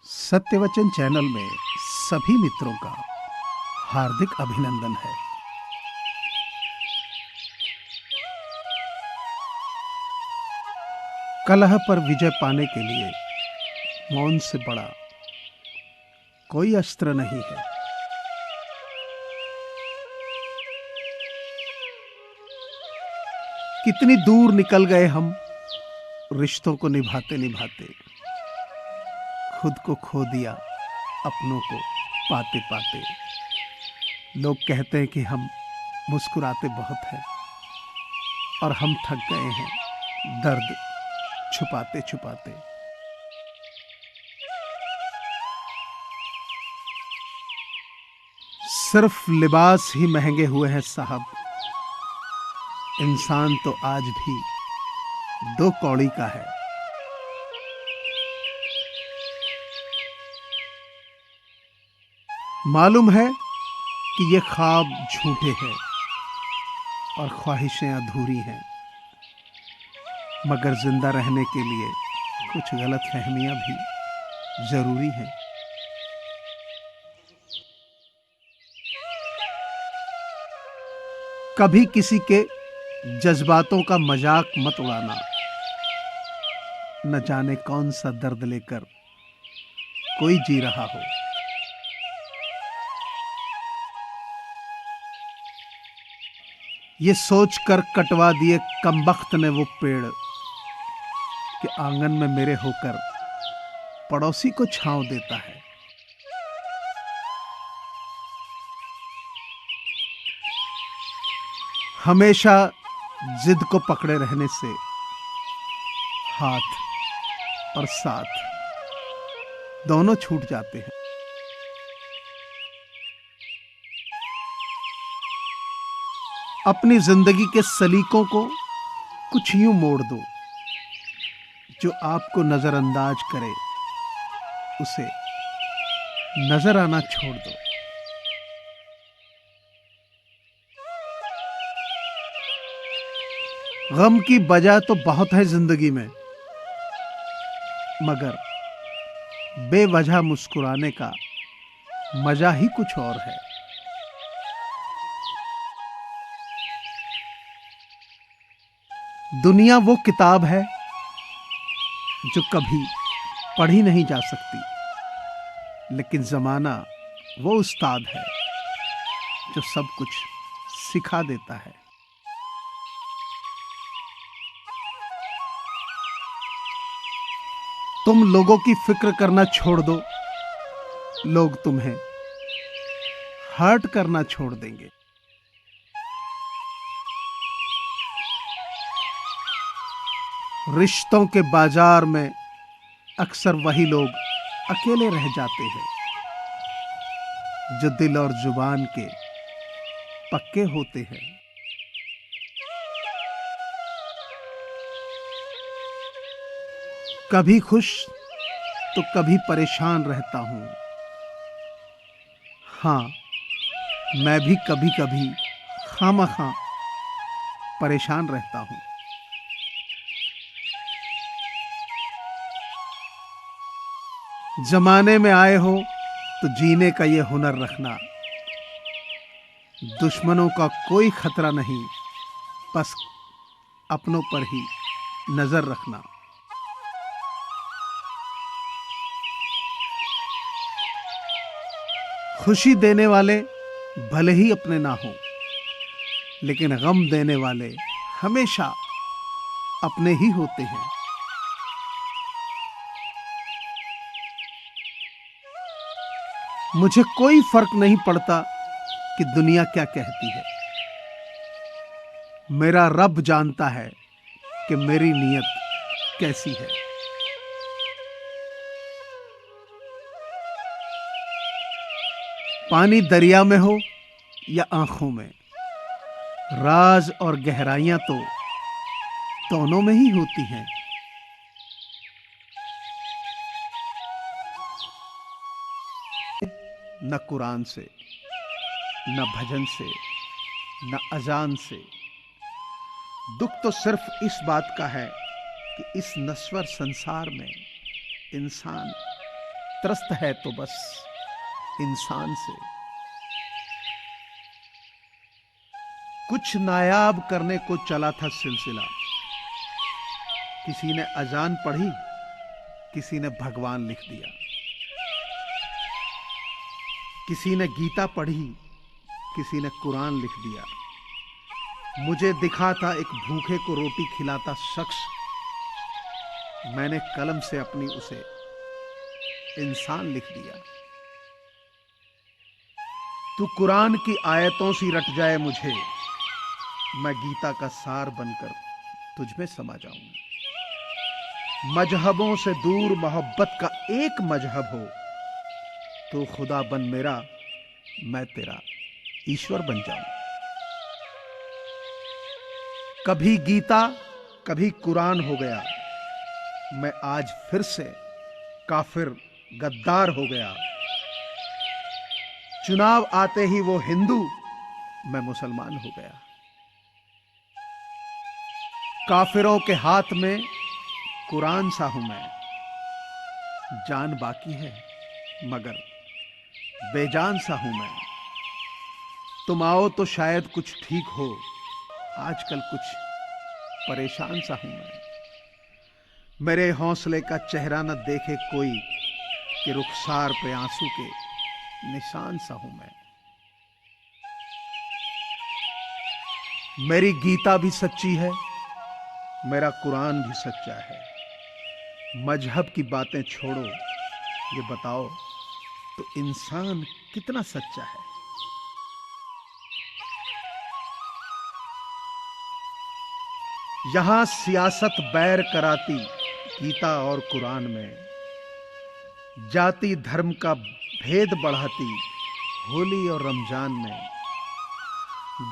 सत्यवचन channel में सभी मित्रों का हार्दिक अभिनंदन है। कलह पर विजय पाने के लिए मौन से बड़ा कोई अस्त्र नहीं है। कितनी दूर निकल गए हम रिश्तों को निभाते निभाते, खुद को खो दिया अपनों को पाते पाते। लोग कहते हैं कि हम मुस्कुराते बहुत हैं और हम थक गए हैं दर्द छुपाते छुपाते। सिर्फ लिबास ही महंगे हुए हैं साहब, इंसान तो आज भी दो कौड़ी का है। मालूम है कि ये ख्वाब झूठे हैं और ख्वाहिशें अधूरी हैं, मगर जिंदा रहने के लिए कुछ गलतफहमियां भी जरूरी हैं। कभी किसी के जज्बातों का मजाक मत उड़ाना, न जाने कौन सा दर्द लेकर कोई जी रहा हो। ये सोचकर कटवा दिए कमबख्त ने वो पेड़ कि आंगन में मेरे होकर पड़ोसी को छांव देता है। हमेशा जिद को पकड़े रहने से हाथ और साथ दोनों छूट जाते हैं। अपनी जिंदगी के सलीकों को कुछ यूं मोड़ दो, जो आपको नजरअंदाज करे उसे नजर आना छोड़ दो। गम की वजह तो बहुत है जिंदगी में, मगर बेवजह मुस्कुराने का मजा ही कुछ और है। दुनिया वो किताब है जो कभी पढ़ी नहीं जा सकती, लेकिन जमाना वो उस्ताद है जो सब कुछ सिखा देता है। तुम लोगों की फिक्र करना छोड़ दो, लोग तुम्हें हर्ट करना छोड़ देंगे। रिश्तों के बाजार में अक्सर वही लोग अकेले रह जाते हैं जो दिल और जुबान के पक्के होते हैं। कभी खुश तो कभी परेशान रहता हूं। हाँ, मैं भी कभी कभी खामखा परेशान रहता हूं। जमाने में आए हो तो जीने का ये हुनर रखना, दुश्मनों का कोई खतरा नहीं, बस अपनों पर ही नजर रखना। खुशी देने वाले भले ही अपने ना हो, लेकिन गम देने वाले हमेशा अपने ही होते हैं। मुझे कोई फर्क नहीं पड़ता कि दुनिया क्या कहती है। मेरा रब जानता है कि मेरी नीयत कैसी है। पानी दरिया में हो या आंखों में, राज और गहराइयां तो दोनों में ही होती हैं। न कुरान से, न भजन से, न अजान से। दुख तो सिर्फ इस बात का है कि इस नश्वर संसार में इंसान त्रस्त है तो बस इंसान से। कुछ नायाब करने को चला था सिलसिला, किसी ने अजान पढ़ी, किसी ने भगवान लिख दिया, किसी ने गीता पढ़ी, किसी ने कुरान लिख दिया। मुझे दिखा था एक भूखे को रोटी खिलाता शख्स, मैंने कलम से अपनी उसे इंसान लिख दिया। तू कुरान की आयतों सी रट जाए मुझे, मैं गीता का सार बनकर तुझ में समा जाऊं। मजहबों से दूर मोहब्बत का एक मजहब हो, तो खुदा बन मेरा, मैं तेरा ईश्वर बन जाऊं। कभी गीता कभी कुरान हो गया, मैं आज फिर से काफिर गद्दार हो गया। चुनाव आते ही वो हिंदू, मैं मुसलमान हो गया। काफिरों के हाथ में कुरान सा हूं मैं, जान बाकी है मगर बेजान सा हूं मैं। तुम आओ तो शायद कुछ ठीक हो, आजकल कुछ परेशान सा हूं मैं। मेरे हौसले का चेहरा न देखे कोई, कि रुखसार पे आंसू के निशान सा हूं मैं। मेरी गीता भी सच्ची है, मेरा कुरान भी सच्चा है। मजहब की बातें छोड़ो, ये बताओ तो इंसान कितना सच्चा है। यहां सियासत बैर कराती गीता और कुरान में, जाति धर्म का भेद बढ़ाती होली और रमजान में।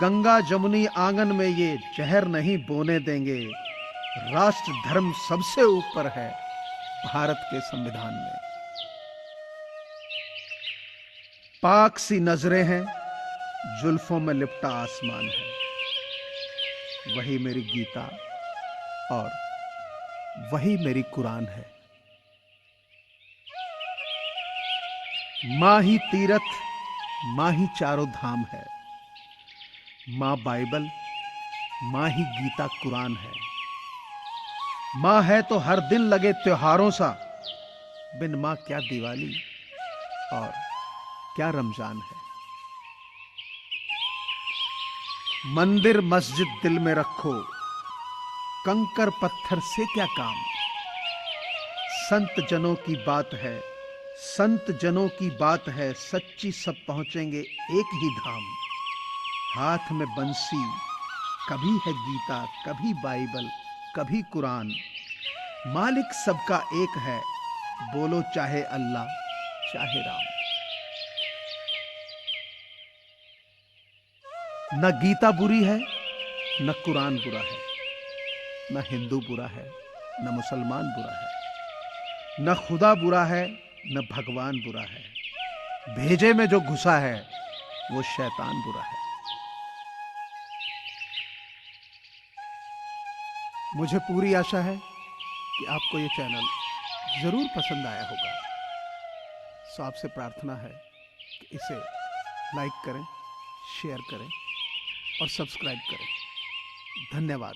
गंगा जमुनी आंगन में ये जहर नहीं बोने देंगे, राष्ट्र धर्म सबसे ऊपर है भारत के संविधान में। पाक सी नजरें हैं, जुल्फों में लिपटा आसमान है, वही मेरी गीता और वही मेरी कुरान है। मां ही तीरथ, मां ही चारों धाम है। मां बाइबल, मां ही गीता कुरान है। मां है तो हर दिन लगे त्योहारों सा, बिन मां क्या दिवाली और क्या रमजान है। मंदिर मस्जिद दिल में रखो, कंकर पत्थर से क्या काम। संत जनों की बात है, संत जनों की बात है, सच्ची सब पहुंचेंगे एक ही धाम। हाथ में बंसी, कभी है गीता, कभी बाइबल, कभी कुरान। मालिक सबका एक है, बोलो चाहे अल्लाह चाहे राम। न गीता बुरी है, न कुरान बुरा है, न हिंदू बुरा है, न मुसलमान बुरा है, न खुदा बुरा है, न भगवान बुरा है। भेजे में जो घुसा है वो शैतान बुरा है। मुझे पूरी आशा है कि आपको ये चैनल जरूर पसंद आया होगा। सो आपसे प्रार्थना है कि इसे लाइक करें, शेयर करें और सब्सक्राइब करें। धन्यवाद।